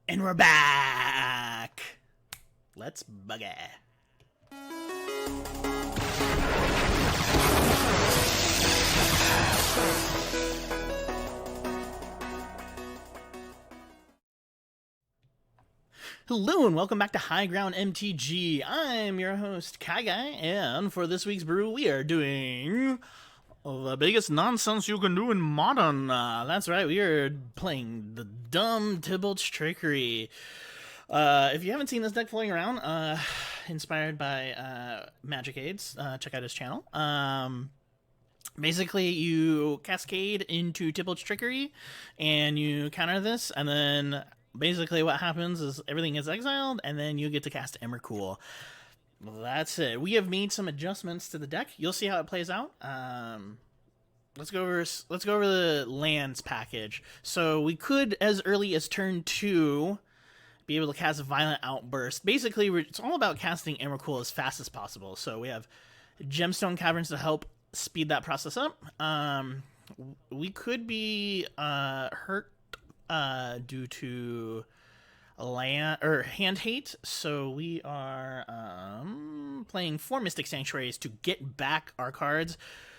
And we're back! Let's buggy. Hello and welcome back to High Ground MTG. I'm your host, KyGuy, and for this week's brew, we are doing the biggest nonsense you can do in Modern. That's right, we are playing the dumb Tibalt's Trickery. If you haven't seen this deck floating around, inspired by Magic Aids, check out his channel. Basically, you cascade into Tibalt's Trickery, and you counter this, and then basically what happens is everything is exiled, and then you get to cast Emrakul. That's it. We have made some adjustments to the deck. You'll see how it plays out. Let's go over the lands package. So we could, as early as turn 2, be able to cast a Violent Outburst. Basically, it's all about casting Emrakul as fast as possible. So we have Gemstone Caverns to help speed that process up. We could be hurt due to land or hand hate, so we are playing 4 Mystic Sanctuaries to get back our cards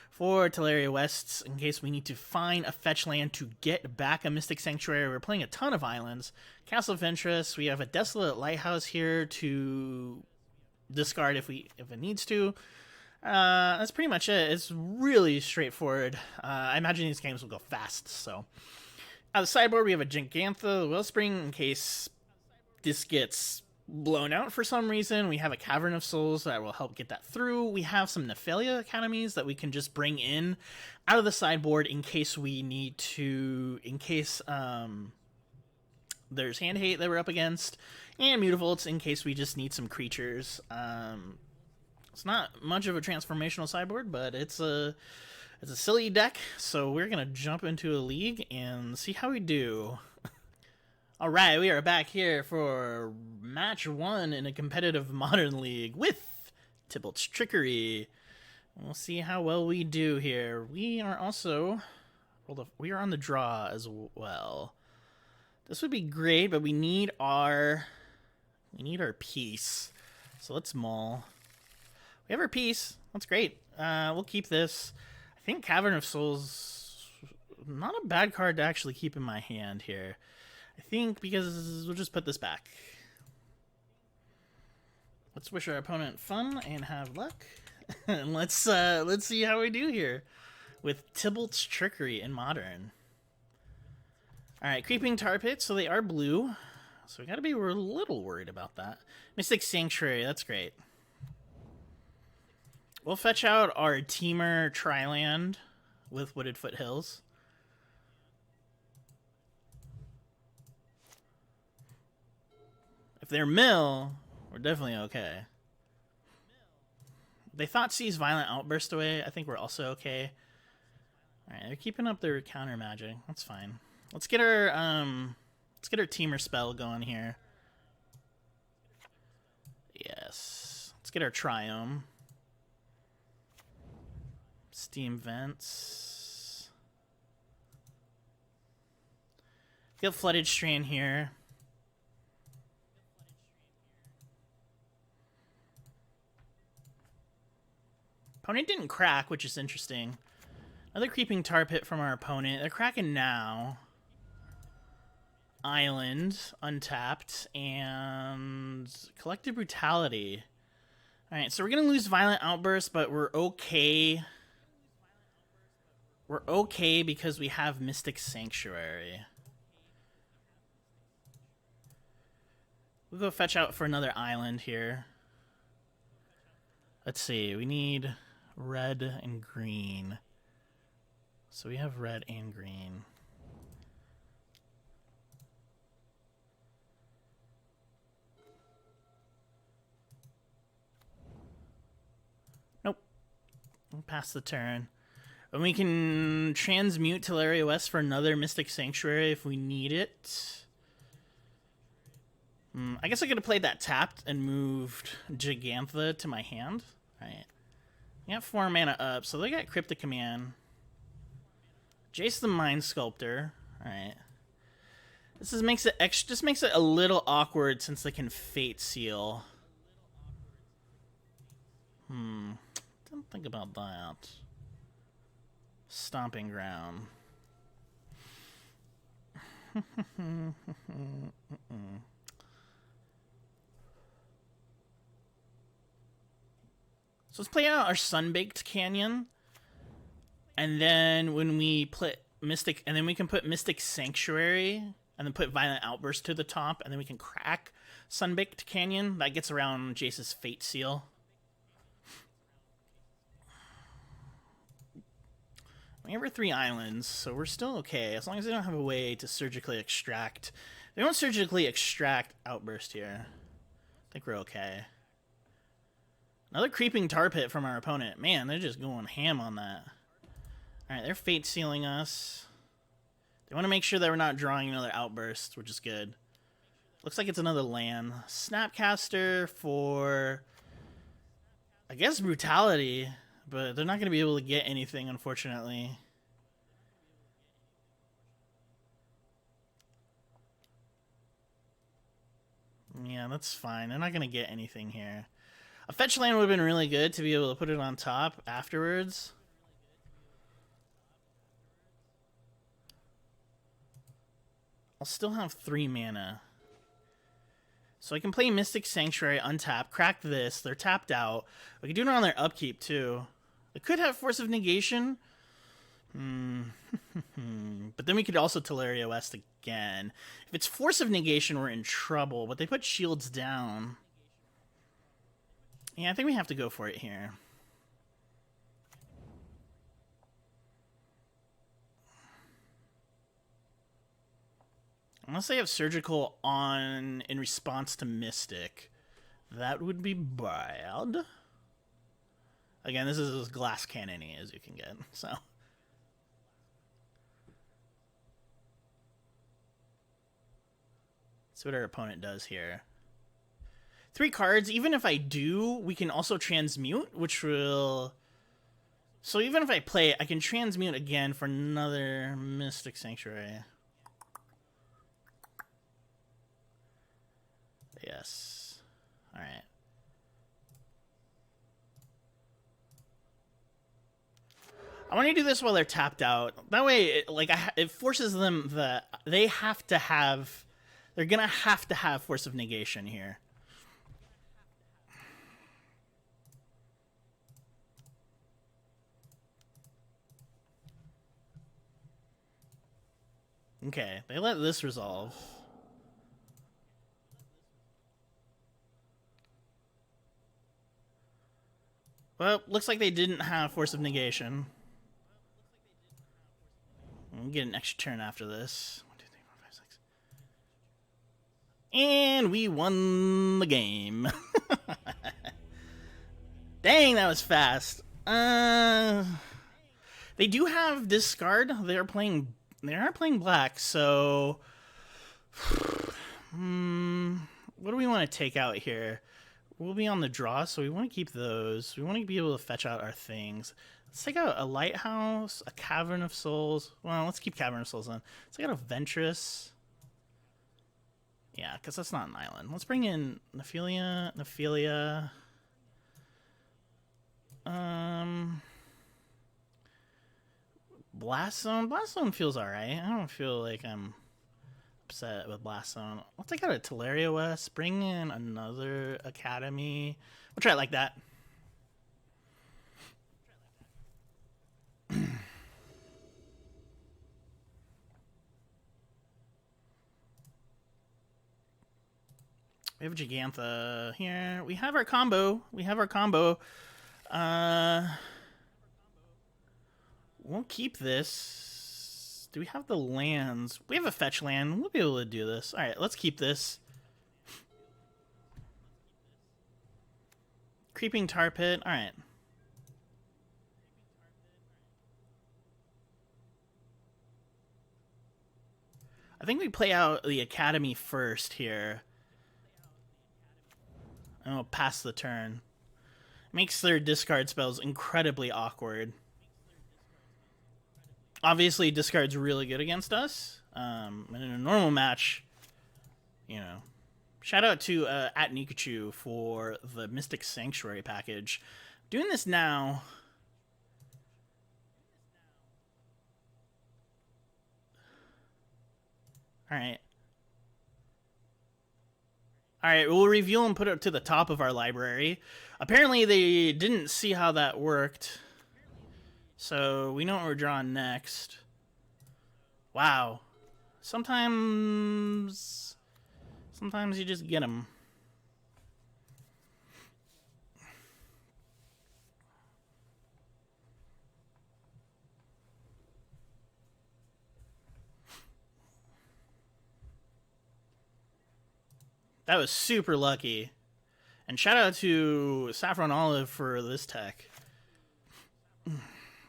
for Teleria West in case we need to find a fetch land to get back a Mystic Sanctuary. We're playing a ton of islands. Castle of Interest, we have a Desolate Lighthouse here to discard if it needs to. That's pretty much it. It's really straightforward. I imagine these games will go fast, so. Out of the sideboard, we have a Gigantha Wellspring in case this gets blown out for some reason. We have a Cavern of Souls that will help get that through. We have some Nephalia Academies that we can just bring in out of the sideboard in case we need to, in case there's hand hate that we're up against, and Mutavolts in case we just need some creatures. It's not much of a transformational sideboard, but it's a silly deck, so we're going to jump into a league and see how we do. Alright, we are back here for match 1 in a competitive Modern League with Tibalt's Trickery. We'll see how well we do here. We are also... we are on the draw as well. This would be great, but we need our piece. So let's mull. We have our piece. That's great. We'll keep this. I think Cavern of Souls, not a bad card to actually keep in my hand here. I think because we'll just put this back. Let's wish our opponent fun and have luck. And let's see how we do here with Tibalt's Trickery in Modern. Alright, Creeping Tar Pit, so they are blue. So we gotta be a little worried about that. Mystic Sanctuary, that's great. We'll fetch out our Teamer Triland with Wooded Foothills. If they're mill, we're definitely okay. They thought Seize Violent Outburst away. I think we're also okay. Alright, they're keeping up their counter magic. That's fine. Let's get our Teamer spell going here. Yes. Let's get our Triome. Steam Vents. Get Flooded Strain here. Opponent didn't crack, which is interesting. Another Creeping Tar Pit from our opponent. They're cracking now. Island, untapped, and Collective Brutality. Alright, so we're going to lose Violent Outburst, but we're okay. We're okay because we have Mystic Sanctuary. We'll go fetch out for another island here. Let's see, we need red and green. So we have red and green. Nope. We'll pass the turn. And we can transmute Teleria West for another Mystic Sanctuary if we need it. I guess I could have played that tapped and moved Gigantha to my hand. Alright. We got 4 mana up, so they got Cryptic Command. Jace the Mind Sculptor. Alright. makes it just makes it a little awkward since they can Fate Seal. Didn't think about that. Stomping Ground. So let's play out our Sunbaked Canyon. And then when we put Mystic, and then we can put Mystic Sanctuary, and then put Violent Outburst to the top, and then we can crack Sunbaked Canyon. That gets around Jace's Fate Seal. We have our 3 islands, so we're still okay, as long as they don't have a way to surgically extract. They don't surgically extract Outburst here. I think we're okay. Another Creeping Tar Pit from our opponent. Man, they're just going ham on that. Alright, they're Fate Sealing us. They want to make sure that we're not drawing another Outburst, which is good. Looks like it's another land. Snapcaster for, I guess, Brutality, but they're not going to be able to get anything, unfortunately. Yeah, that's fine. They're not going to get anything here. A fetch land would have been really good to be able to put it on top afterwards. I'll still have 3 mana. So I can play Mystic Sanctuary, untap, crack this. They're tapped out. We can do it on their upkeep, too. They could have Force of Negation. But then we could also Teleria West again. If it's Force of Negation, we're in trouble. But they put shields down. Yeah, I think we have to go for it here. Unless they have Surgical on in response to Mystic. That would be bad. Again, this is as glass cannon-y as you can get, so. Let's see what our opponent does here. 3 cards. Even if I do, we can also transmute, which will... So even if I play it, I can transmute again for another Mystic Sanctuary. Yes. Alright. I want to do this while they're tapped out. That way, it forces them that they have to have... They're going to have Force of Negation here. Okay, they let this resolve. Well, looks like they didn't have Force of Negation. We'll get an extra turn after this. 1, 2, 3, 4, 5, 6. And we won the game. Dang, that was fast. They do have discard. They are playing black, so what do we want to take out here? We'll be on the draw, so we want to keep those. We want to be able to fetch out our things. Let's take out a Lighthouse, a Cavern of Souls. Well, let's keep Cavern of Souls on. Let's take out a Ventress. Yeah, because that's not an island. Let's bring in Nephilia. Blast Zone. Blast Zone feels alright. I don't feel like I'm upset with Blast Zone. I'll take out a Teleria West. Bring in another Academy. We'll try it like that. We have a Gigantha here. We have our combo. We'll keep this. Do we have the lands? We have a fetch land. We'll be able to do this. All right, let's keep this. Creeping Tar Pit. All right. I think we play out the Academy first here. And we'll pass the turn. Makes their discard spells incredibly awkward. Obviously, discard's really good against us. in a normal match, you know, shout out to at Nikachu for the Mystic Sanctuary package. Doing this now. All right. All right, we'll reveal and put it to the top of our library. Apparently, they didn't see how that worked. So, we know what we're drawing next. Wow. Sometimes you just get them. That was super lucky. And shout out to Saffron Olive for this tech.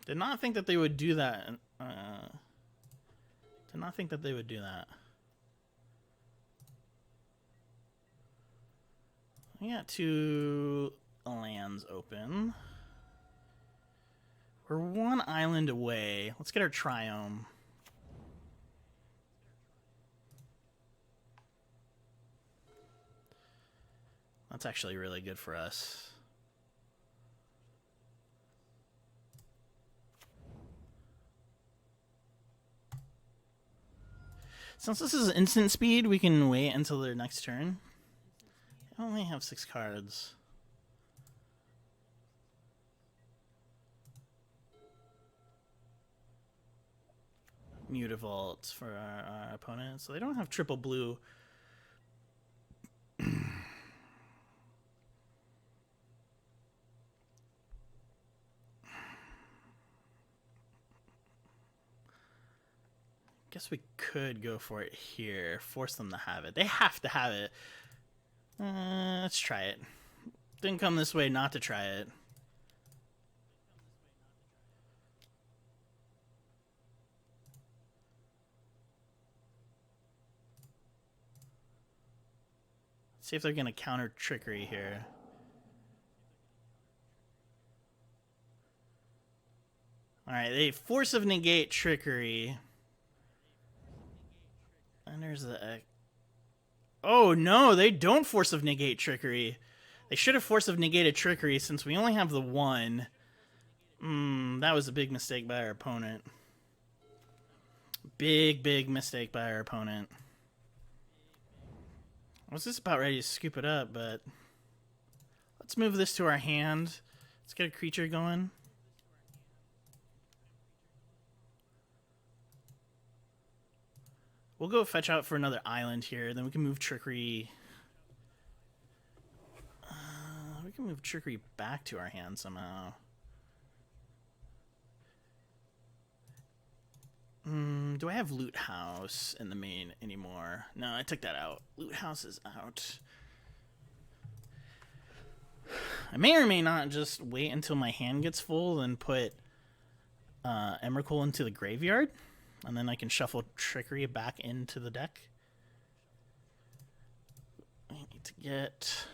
Did not think that they would do that. Did not think that they would do that. We got 2 lands open. We're 1 island away. Let's get our Triome. That's actually really good for us. Since this is instant speed, we can wait until their next turn. I only have 6 cards. Mutavault for our opponent. So they don't have triple blue. Guess we could go for it here. Force them to have it. They have to have it. Let's try it. Didn't come this way not to try it. Let's see if they're going to counter Trickery here. Alright, they force of negate Trickery. And there's the... Oh, no, they don't force of negate Trickery. They should have force of negated Trickery since we only have the 1. That was a big mistake by our opponent. Big mistake by our opponent. I was just about ready to scoop it up, but... Let's move this to our hand. Let's get a creature going. We'll go fetch out for another island here, then we can move Trickery. We can move Trickery back to our hand somehow. Do I have Loot House in the main anymore? No, I took that out. Loot House is out. I may or may not just wait until my hand gets full and put Emrakul into the graveyard. And then I can shuffle Trickery back into the deck. I need to get...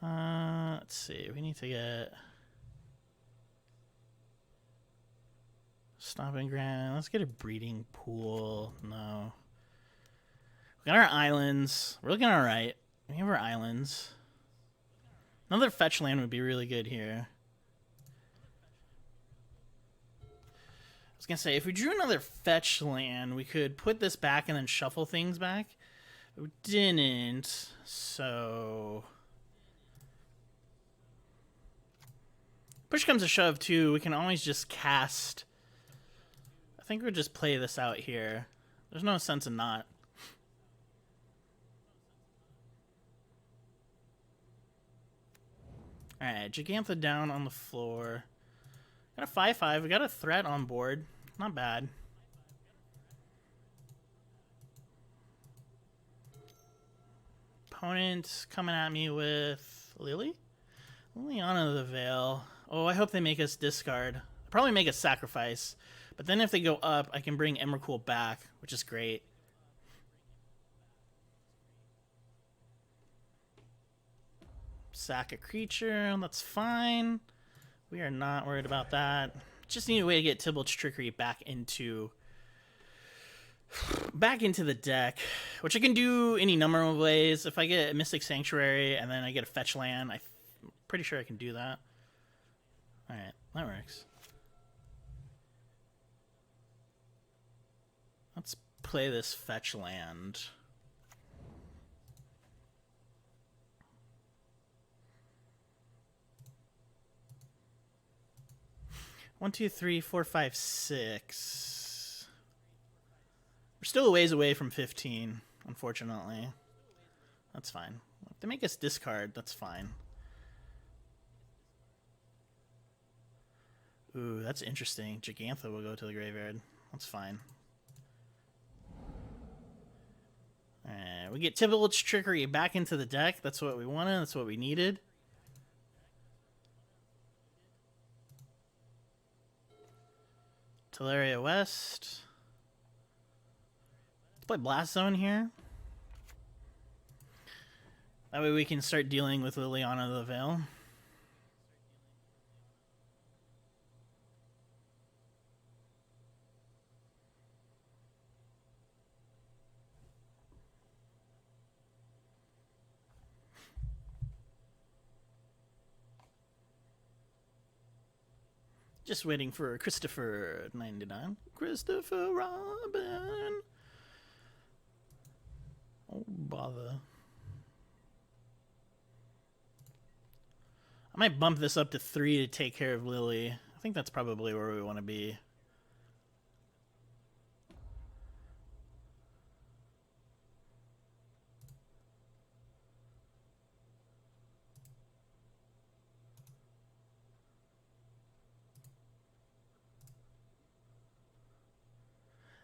let's see. We need to get... Stomping Ground. Let's get a Breeding Pool. No. We got our islands. We're looking alright. We have our islands. Another fetch land would be really good here. I was going to say, if we drew another fetch land, we could put this back and then shuffle things back. But we didn't, so... Push comes to shove, too. We can always just cast... I think we'll just play this out here. There's no sense in not. Alright, Gigantha down on the floor. Got a 5/5. We got a threat on board. Not bad. Opponent coming at me with Lily? Liliana the Veil. Oh, I hope they make us discard. They'll probably make us sacrifice. But then if they go up, I can bring Emrakul back, which is great. Sack a creature. That's fine. We are not worried about that. Just need a way to get Tibalt's Trickery back into the deck, which I can do any number of ways. If I get a Mystic Sanctuary and then I get a fetch land, I'm pretty sure I can do that. Alright, that works. Let's play this fetch land. One, two, three, four, five, six. We're still a ways away from 15, unfortunately. That's fine. If they make us discard, that's fine. Ooh, that's interesting. Gigantha will go to the graveyard. That's fine. Alright, we get Tibalt's Trickery back into the deck. That's what we wanted. That's what we needed. Teleria West. Let's play Blast Zone here. That way we can start dealing with Liliana of the Veil. Just waiting for Christopher 99. Christopher Robin. Oh, bother. I might bump this up to 3 to take care of Lily. I think that's probably where we want to be.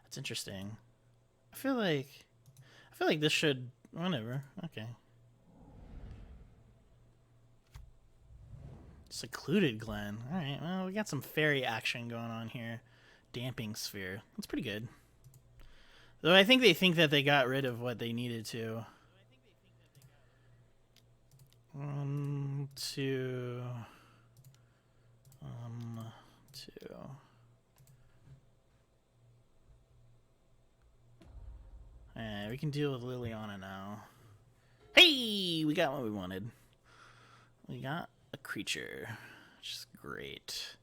That's interesting. I feel like this should whatever. Okay. Secluded Glen. Alright, well, we got some fairy action going on here. Damping Sphere. That's pretty good. Though I think they think that they got rid of what they needed to. 1, 2. 2. Alright, we can deal with Liliana now. Hey! We got what we wanted. We got a creature. Just great.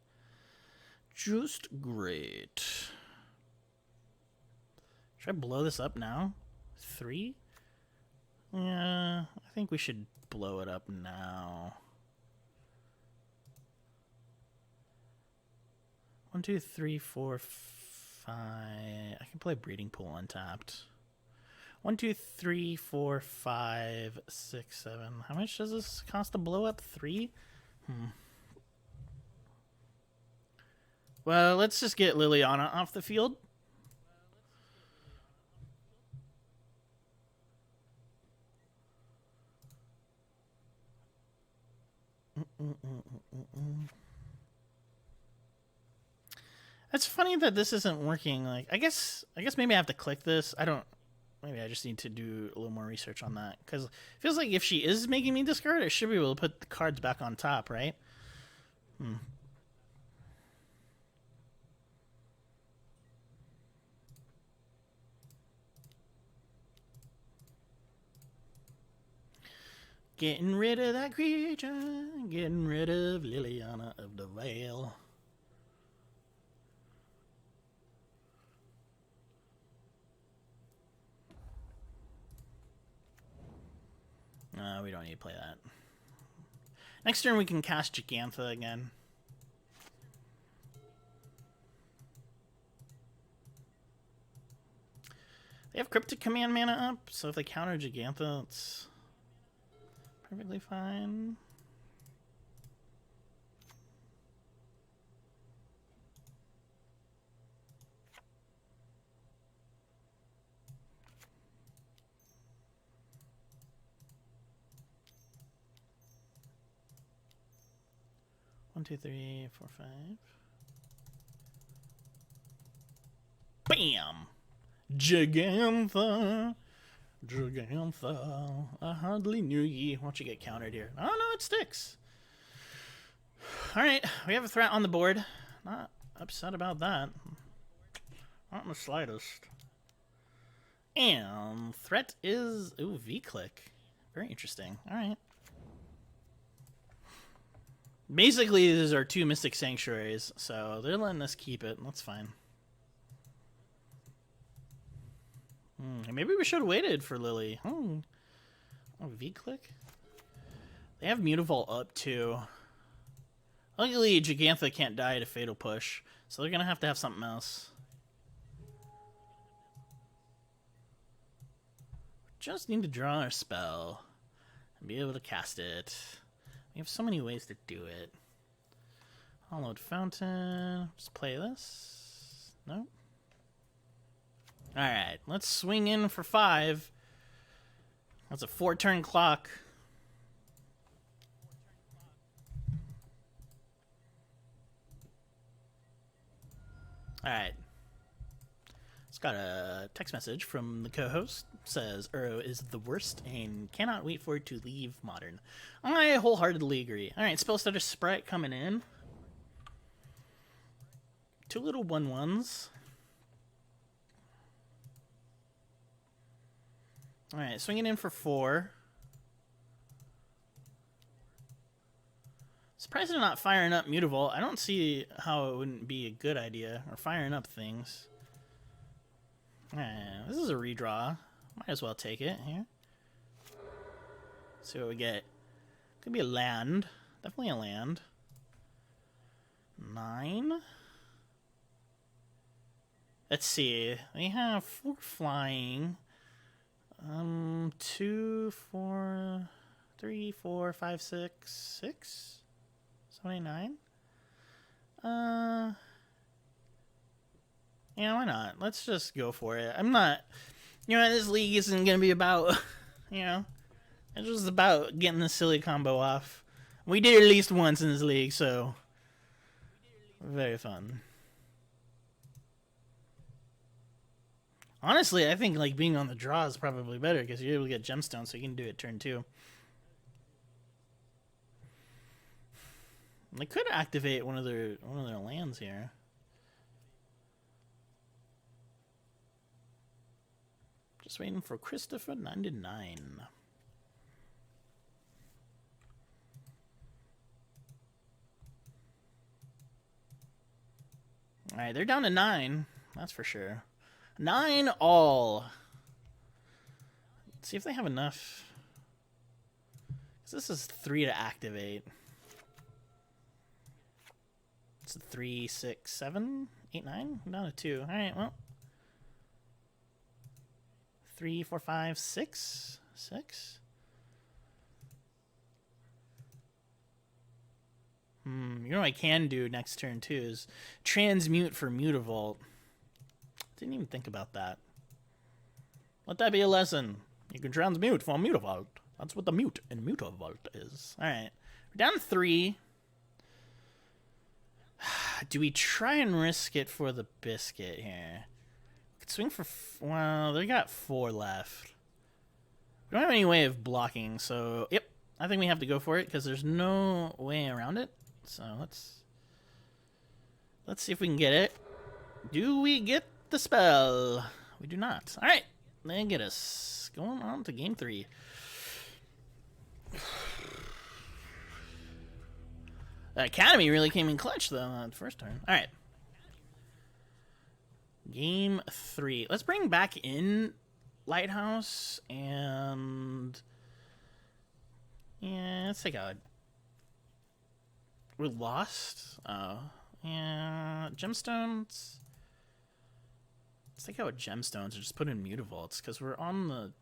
Just great. Should I blow this up now? 3? Yeah, I think we should blow it up now. 1, 2, 3, 4, 5. I can play Breeding Pool untapped. 1, 2, 3, 4, 5, 6, 7. How much does this cost to blow up? 3? Well, let's just get Liliana off the field. It's funny that this isn't working. Like, I guess maybe I have to click this. Maybe I just need to do a little more research on that. Because it feels like if she is making me discard, I should be able to put the cards back on top, right? Getting rid of that creature. Getting rid of Liliana of the Veil. We don't need to play that. Next turn we can cast Gigantha again. They have Cryptic Command mana up, so if they counter Gigantha, it's perfectly fine. One, two, three, four, 5. Bam! Gigantha! Gigantha. I hardly knew ye. Why don't you get countered here? Oh no, it sticks. Alright, we have a threat on the board. Not upset about that. Not in the slightest. And threat is... Ooh, V-click. Very interesting. Alright. Basically, these are 2 Mystic Sanctuaries, so they're letting us keep it. That's fine. Maybe we should have waited for Lily. Oh, V-click? They have Mutavault up, too. Luckily, Gigantha can't die to Fatal Push, so they're going to have something else. Just need to draw our spell and be able to cast it. We have so many ways to do it. Hollowed Fountain. Just play this. No? Alright, let's swing in for 5. That's a 4-turn clock. Alright. It's got a text message from the co-host. Says, Uro is the worst and cannot wait for it to leave Modern. I wholeheartedly agree. Alright, Spellstutter Sprite coming in. 2 little 1/1s. Alright, swinging in for 4. Surprised they're not firing up Mutavault. I don't see how it wouldn't be a good idea. Or firing up things. Alright, this is a redraw. Might as well take it here. See what we get. Could be a land. Definitely a land. 9. Let's see. We have 4 flying. 2, 4, 3, 4, 5, 6, 6, 7, 8, 9. Yeah, why not? Let's just go for it. I'm not... You know, this league isn't going to be about... You know... It's just about getting the silly combo off. We did it at least once in this league, so... Very fun. Honestly, I think like being on the draw is probably better because you're able to get gemstones, so you can do it turn 2. They could activate one of their lands here. Just waiting for Christopher 99. All right, they're down to 9. That's for sure. 9 all. Let's see if they have enough. 'Cause this is 3 to activate. It's a 3, 6, 7, 8, 9. I'm down to 2. All right, well. 3, 4, 5, 6. 6. You know what I can do next turn too is transmute for Mutavault. Didn't even think about that. Let that be a lesson. You can transmute for Mutavault. That's what the mute in Mutavault is. Alright. We're down to 3. Do we try and risk it for the biscuit here? We could swing for... Well, they got 4 left. We don't have any way of blocking, so... Yep. I think we have to go for it because there's no way around it. So let's see if we can get it. Do we get the spell? We do not. All right, then get us going on to game 3. The Academy really came in clutch though on the first turn. All right, game 3. Let's bring back in Lighthouse and yeah, let's take out. We're lost. Oh, yeah. Gemstones. Let's take out gemstones and just put in Mutavaults because we're on the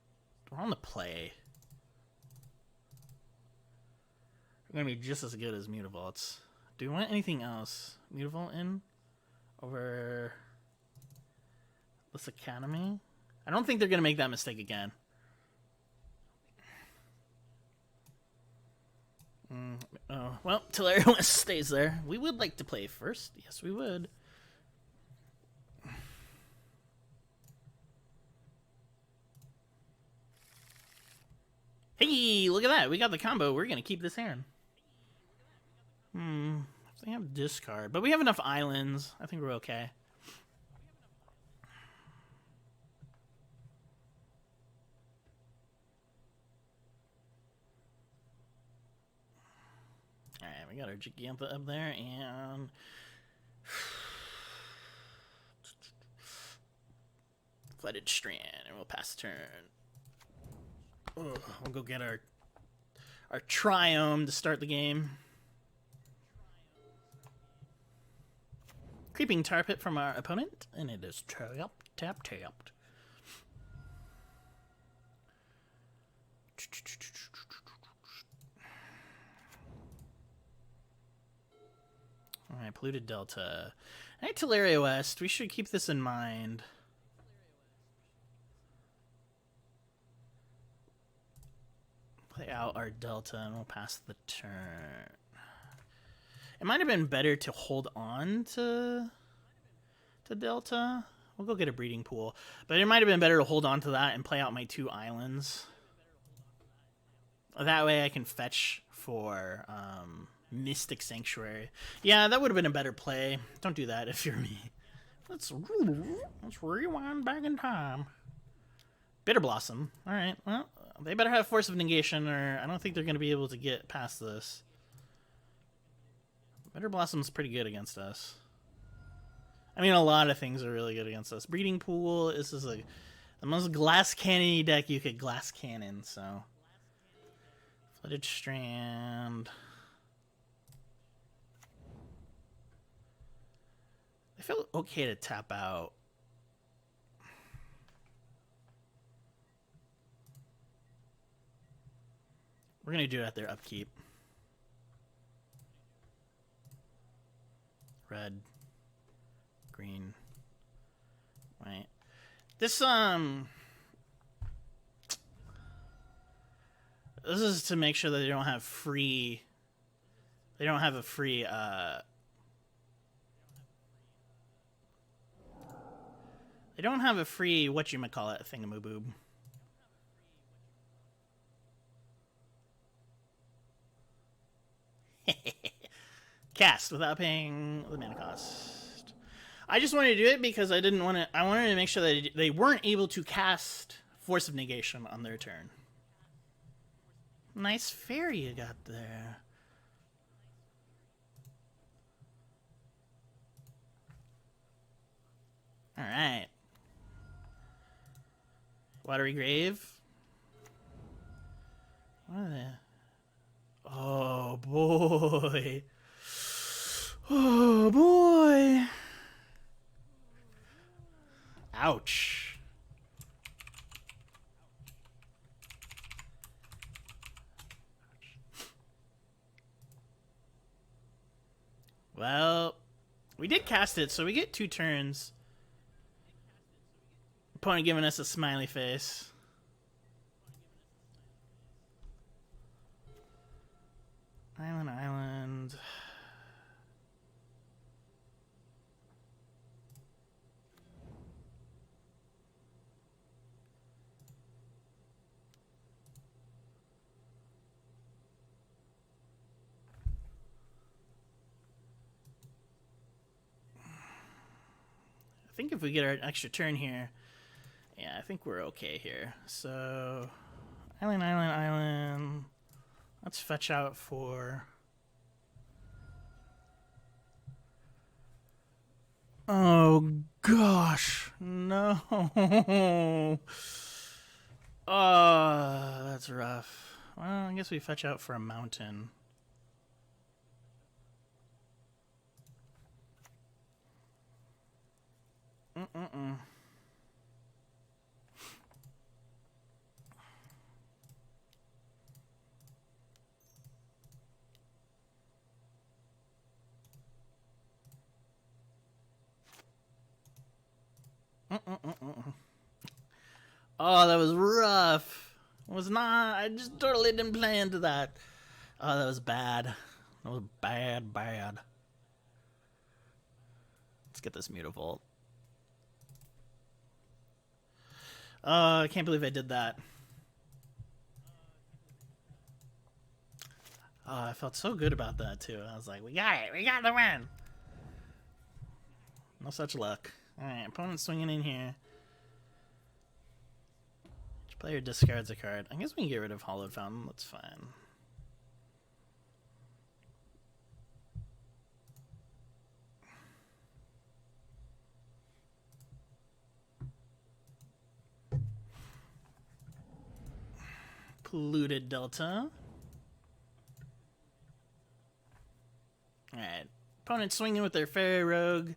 play. We're gonna be just as good as Mutavaults. Do we want anything else? Mutavault in over this Academy? I don't think they're gonna make that mistake again. Oh, well, till everyone stays there. We would like to play first. Yes, we would. Hey, look at that. We got the combo. We're going to keep this hand. They have discard, but we have enough islands. I think we're okay. All right, we got our Gigantha up there, and Flooded Strand, and we'll pass the turn. Ugh, we'll go get our Triome to start the game. Creeping Tar Pit from our opponent, and it is tapped. Alright, Polluted Delta. Alright, Teleria West. We should keep this in mind. Play out our Delta, and we'll pass the turn. It might have been better to hold on to Delta. We'll go get a breeding pool. But it might have been better to hold on to that and play out my 2 islands. That way I can fetch for Mystic Sanctuary. Yeah, that would have been a better play. Don't do that if you're me. Let's rewind back in time. Bitter Blossom. Alright, well, they better have Force of Negation, or I don't think they're going to be able to get past this. Bitter Blossom's pretty good against us. I mean, a lot of things are really good against us. Breeding Pool, this is the most glass cannon deck you could glass cannon, so. Flooded Strand. I feel okay to tap out. We're going to do it at their upkeep. Red, green, white. This is to make sure that they don't have free. They don't have a free. They don't have a free whatchamacallit thingamaboob. Cast without paying the mana cost. I just wanted to do it because I didn't want to. I wanted to make sure that they weren't able to cast Force of Negation on their turn. Nice fairy you got there. All right. Watery Grave. What are they? Oh boy. Oh boy. Ouch. Well, we did cast it, so we get 2 turns. Opponent giving us a smiley face. Island. I think if we get our extra turn here, yeah, I think we're okay here. So, island. Let's fetch out for... Oh, gosh. No. Oh, that's rough. Well, I guess we fetch out for a mountain. Oh, that was rough. It was not. I just totally didn't play into that. Oh, that was bad. That was bad. Let's get this Mutavault. Oh, I can't believe I did that. Oh, I felt so good about that too. I was like, we got it. We got the win. No such luck. Alright, opponent swinging in here. Each player discards a card. I guess we can get rid of Hollowed Fountain. That's fine. Polluted Delta. Alright. Opponent swinging with their Fairy Rogue.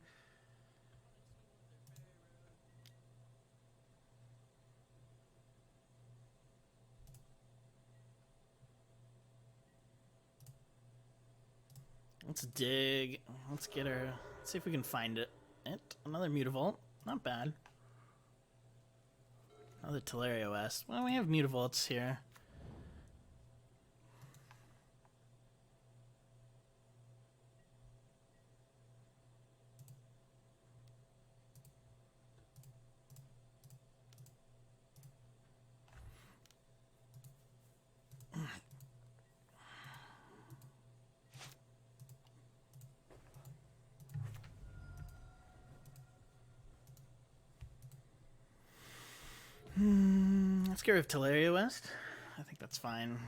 Let's dig. Let's get her. Let's see if we can find it. Another Mutavault. Not bad. Another Teleria West. Well, we have Mutavaults here. Let's get rid of Teleria West. I think that's fine.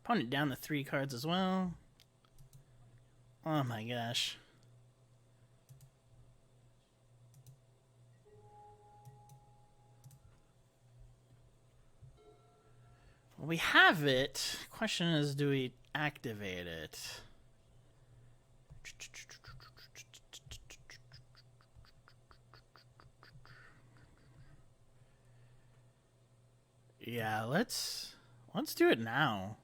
Opponent down to 3 cards as well. Oh my gosh. Well, we have it. Question is, do we activate it? Yeah, let's do it now.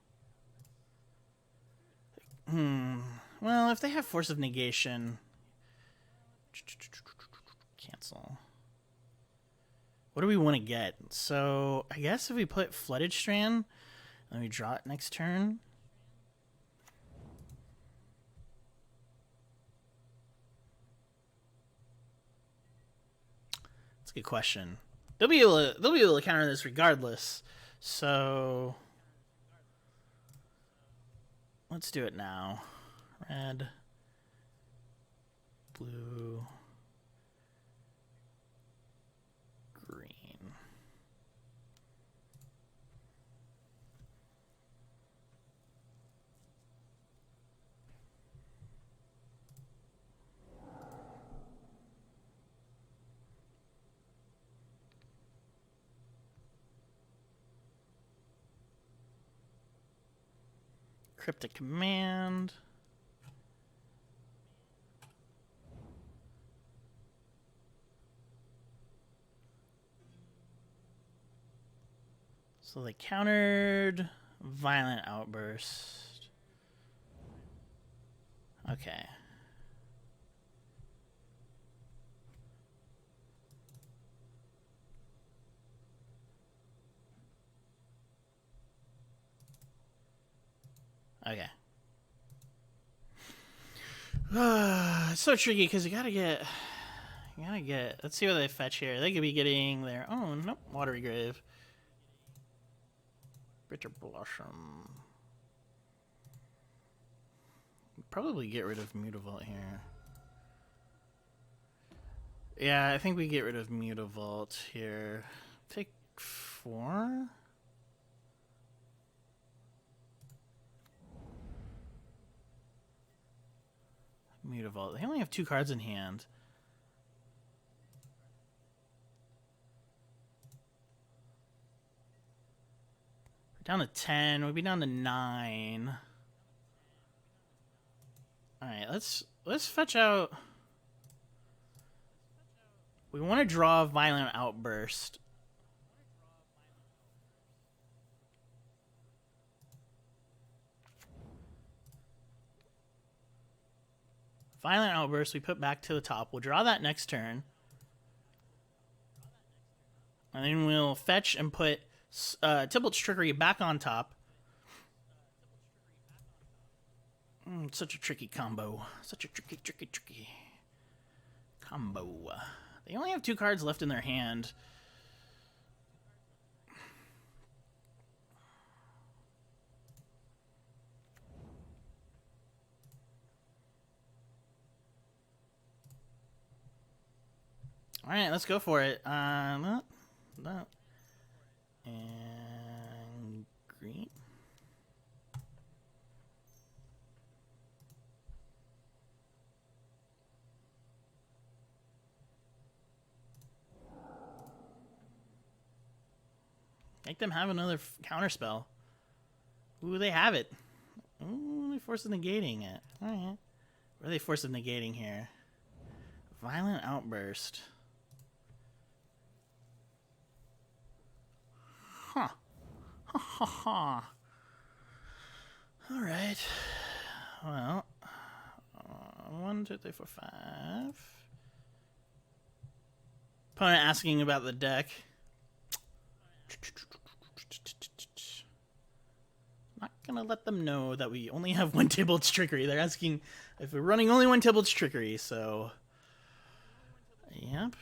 Well, if they have Force of Negation, cancel. What do we want to get? So I guess if we put Flooded Strand, let me draw it next turn. That's a good question. They'll be able to counter this regardless. So let's do it now. Red, blue, green. Cryptic Command. So they countered Violent Outburst. Okay. Okay. It's so tricky because you gotta get. Let's see what they fetch here. They could be getting their own. Nope, Watery Grave. Bitter Blossom. Probably get rid of Mutavault here. Yeah, I think we get rid of Mutavault here. Take 4. Mutavault. They only have 2 cards in hand. We're down to 10. We'll be down to 9. Alright, let's fetch out. We want to draw Violent Outburst. Violent Outburst we put back to the top. We'll draw that next turn. And then we'll fetch and put Tibalt's Trickery back on top. Such a tricky combo. Such a tricky combo. They only have 2 cards left in their hand. Alright, let's go for it. That. And green. Make them have another counter spell. Ooh, they have it. Ooh, they force negating it. Alright. What are they force negating here? Violent Outburst. Huh. Ha ha ha. Alright. Well. 1, 2, 3, 4, 5. Opponent asking about the deck. Not gonna let them know that we only have one Tibalt's Trickery. They're asking if we're running only one Tibalt's Trickery, so... Yep.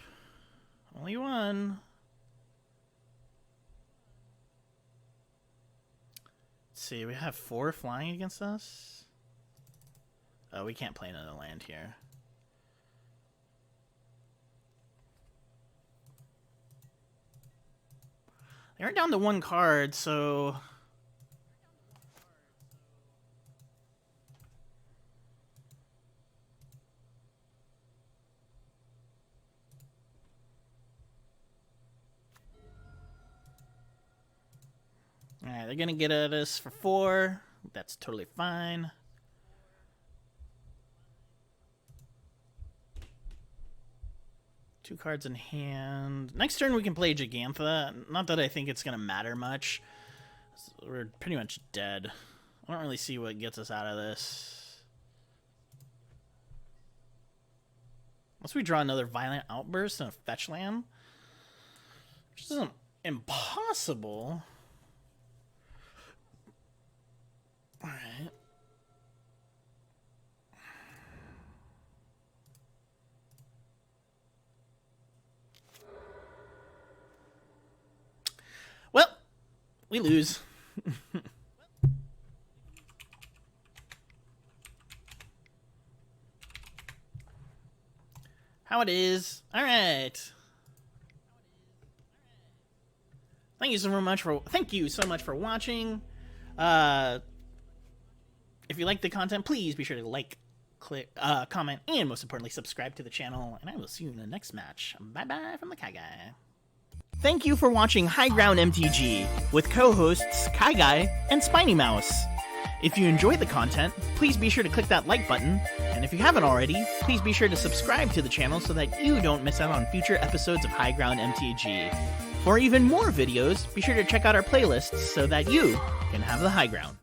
Only one. Let's see, we have 4 flying against us. Oh, we can't play another land here. They're down to 1 card, so... Alright, they're gonna get at us for 4. That's totally fine. Two cards in hand. Next turn we can play Gigantha. Not that I think it's gonna matter much. We're pretty much dead. I don't really see what gets us out of this. Unless we draw another Violent Outburst and a fetch land. Which isn't impossible. Alright. Well, we lose. How it is. Alright. Thank you so much for watching. If you like the content, please be sure to like, click, comment, and most importantly, subscribe to the channel. And I will see you in the next match. Bye-bye from the KyGuy. Thank you for watching High Ground MTG with co-hosts KyGuy and Spiny Mouse. If you enjoyed the content, please be sure to click that like button. And if you haven't already, please be sure to subscribe to the channel so that you don't miss out on future episodes of High Ground MTG. For even more videos, be sure to check out our playlists so that you can have the high ground.